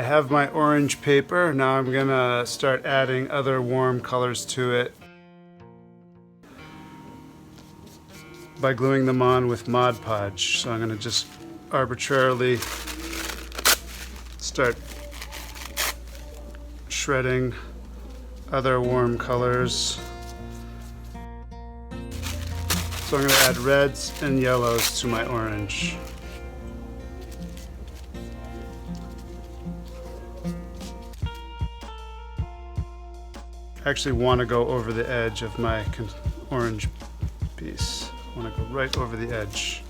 have my orange paper. Now I'm gonna start adding other warm colors to it by gluing them on with Mod Podge. So I'm gonna just arbitrarily start shredding other warm colors. So I'm going to add reds and yellows to my orange. I actually want to go over the edge of my orange piece. I want to go right over the edge.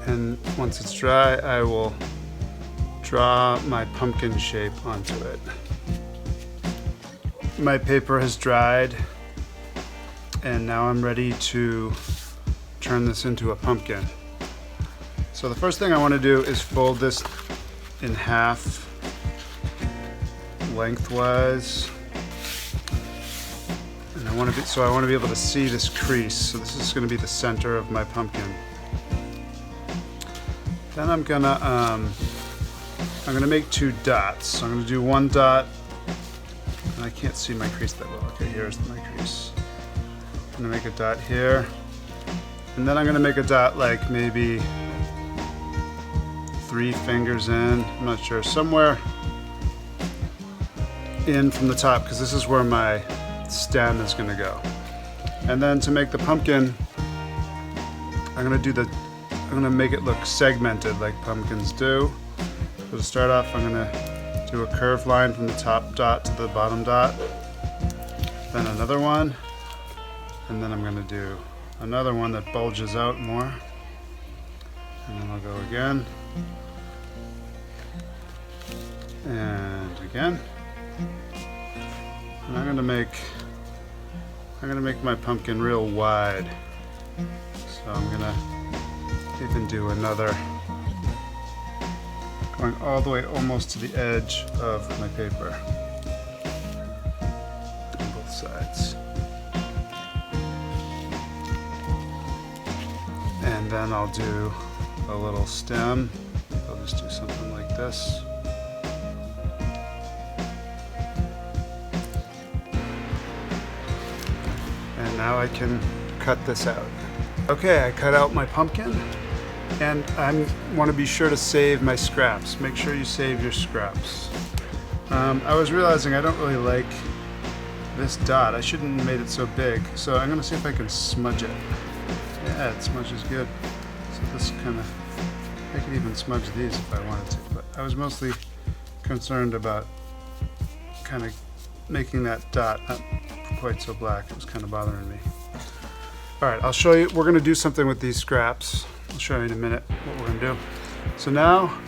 And once it's dry, I will draw my pumpkin shape onto it. My paper has dried, and now I'm ready to turn this into a pumpkin. So the first thing I want to do is fold this in half lengthwise. And I want to be able to see this crease. So this is going to be the center of my pumpkin. Then I'm gonna make 2 dots. So I'm gonna do 1 dot, and I can't see my crease that well. Okay, here's my crease. I'm gonna make a dot here, and then I'm gonna make a dot like maybe 3 fingers in. I'm not sure, somewhere in from the top, because this is where my stem is gonna go. And then to make the pumpkin, I'm gonna make it look segmented like pumpkins do. So to start off, I'm gonna do a curved line from the top dot to the bottom dot, then another one, and then I'm gonna do another one that bulges out more, and then I'll go again, and again, and I'm gonna make my pumpkin real wide. So I'm gonna even do another, going all the way almost to the edge of my paper on both sides. And then I'll do a little stem. I'll just do something like this. And now I can cut this out. Okay, I cut out my pumpkin. And I want to be sure to save my scraps. Make sure you save your scraps. I was realizing I don't really like this dot. I shouldn't have made it so big. So I'm going to see if I can smudge it. Yeah, it smudges good. So this kind of, I could even smudge these if I wanted to. But I was mostly concerned about kind of making that dot not quite so black. It was kind of bothering me. All right, I'll show you. We're going to do something with these scraps. I'll show you in a minute what we're going to do. So now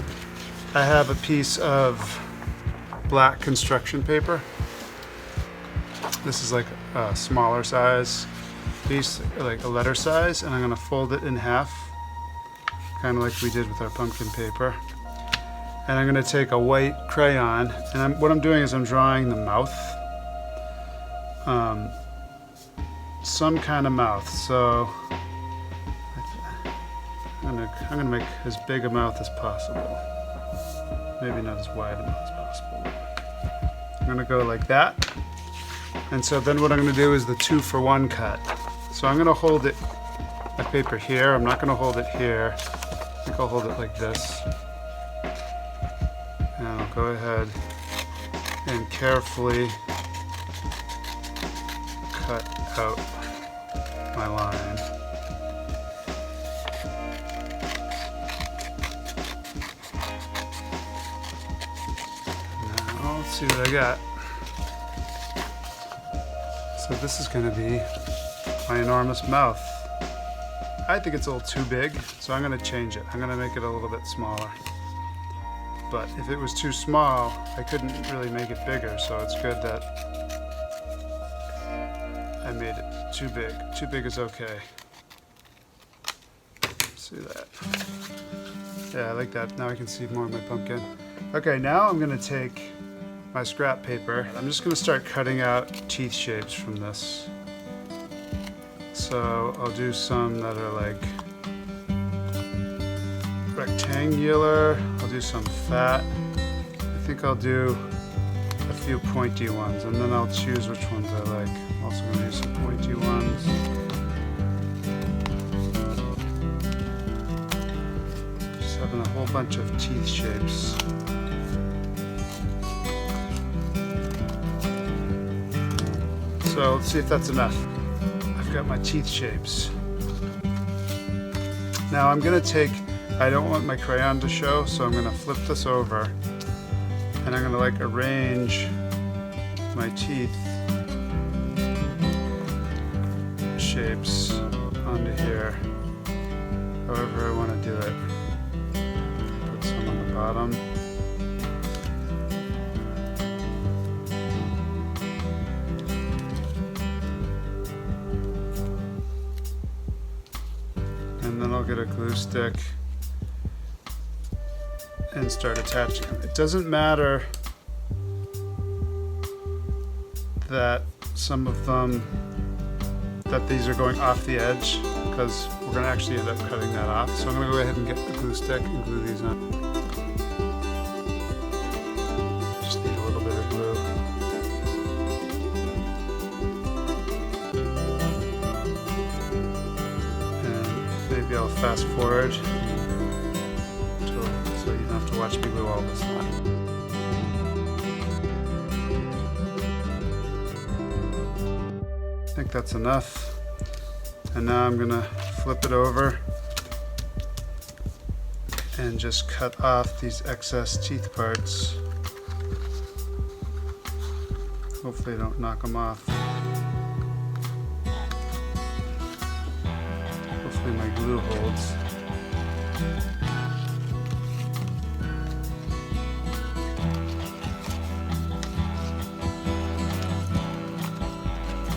I have a piece of black construction paper. This is like a smaller size piece, like a letter size, and I'm going to fold it in half, kind of like we did with our pumpkin paper. And I'm going to take a white crayon, and what I'm doing is I'm drawing the mouth, some kind of mouth. So I'm gonna make as big a mouth as possible. Maybe not as wide a mouth as possible. I'm gonna go like that. And so then what I'm gonna do is the 2-for-1 cut. So I'm gonna hold it, my paper here. I'm not gonna hold it here. I think I'll hold it like this. And I'll go ahead and carefully cut out my line. See what I got. So this is going to be my enormous mouth. I think it's a little too big, so I'm going to change it. I'm going to make it a little bit smaller. but if it was too small, I couldn't really make it bigger, so it's good that I made it too big. Too big is okay. See that? Yeah, I like that. Now I can see more of my pumpkin. Okay, now I'm gonna take my scrap paper. I'm just gonna start cutting out teeth shapes from this. So I'll do some that are like rectangular. I'll do some fat. I think I'll do a few pointy ones, and then I'll choose which ones I like. I'm also gonna do some pointy ones. Just having a whole bunch of teeth shapes. So let's see if that's enough. I've got my teeth shapes. Now I'm gonna take, I don't want my crayon to show, so I'm gonna flip this over and I'm gonna like arrange my teeth shapes onto here, however I want to do it. Put some on the bottom. And then I'll get a glue stick and start attaching them. It doesn't matter that some of them, that these are going off the edge, because we're going to actually end up cutting that off. So I'm going to go ahead and get the glue stick and glue these on. Just need a little bit of glue. And maybe I'll fast forward so you don't have to watch me glue all this on. I think that's enough. And now I'm gonna flip it over and just cut off these excess teeth parts. Hopefully I don't knock them off. Hopefully my glue holds.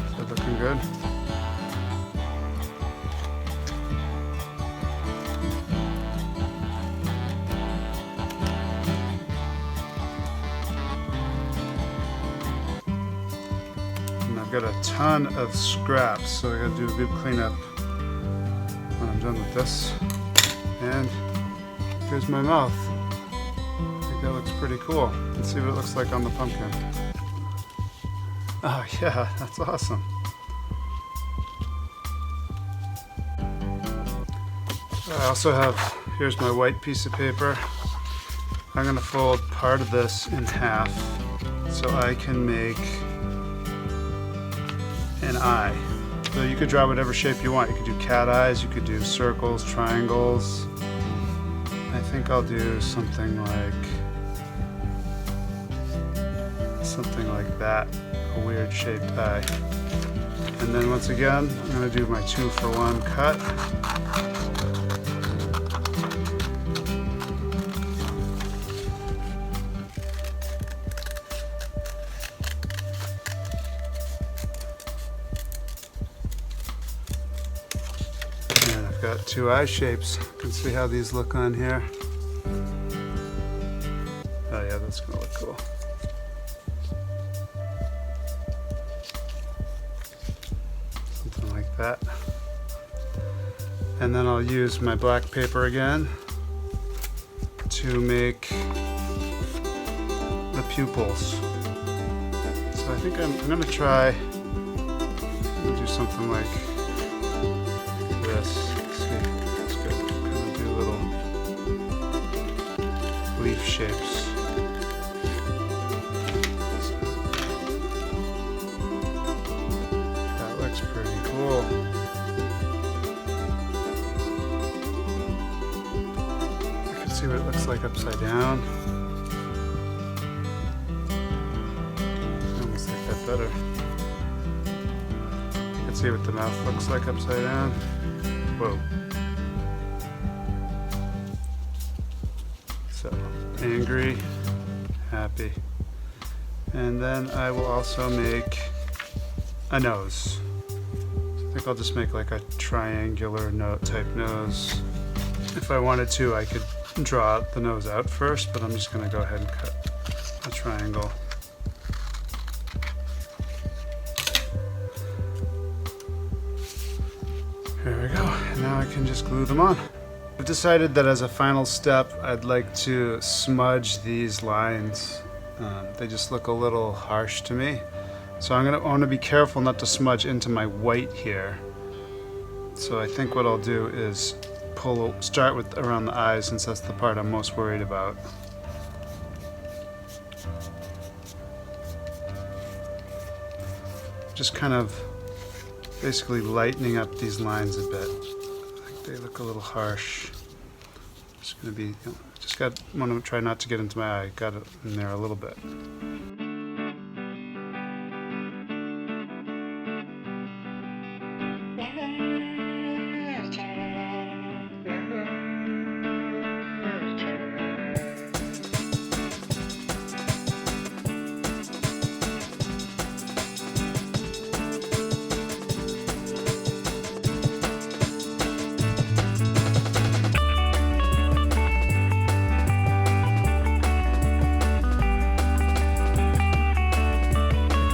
Is that looking good? I've got a ton of scraps, so I gotta do a good cleanup when I'm done with this. And here's my mouth. I think that looks pretty cool. Let's see what it looks like on the pumpkin. Oh yeah, that's awesome. I also have, here's my white piece of paper. I'm gonna fold part of this in half so I can make an eye. So you could draw whatever shape you want. You could do cat eyes, you could do circles, triangles. I think I'll do something like that, a weird shaped eye. And then once again, I'm going to do my 2-for-1 cut. Got 2 eye shapes. You can see how these look on here. Oh yeah, that's gonna look cool. Something like that. And then I'll use my black paper again to make the pupils. So I think I'm gonna try and do something like this. It's good. Kind of do little leaf shapes. That looks pretty cool. I can see what it looks like upside down. I almost like that better. I can see what the mouth looks like upside down. Whoa. So angry, happy. And then I will also make a nose. I think I'll just make like a triangular note type nose. If I wanted to, I could draw the nose out first, but I'm just gonna go ahead and cut a triangle. There we go, and now I can just glue them on. I've decided that as a final step, I'd like to smudge these lines. They just look a little harsh to me. So I want to be careful not to smudge into my white here. So I think what I'll do is start with around the eyes, since that's the part I'm most worried about. Just kind of basically lightening up these lines a bit. I think they look a little harsh. Just gonna be, want to try not to get into my eye. Got it in there a little bit.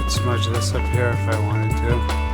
Smudge this up here if I wanted to.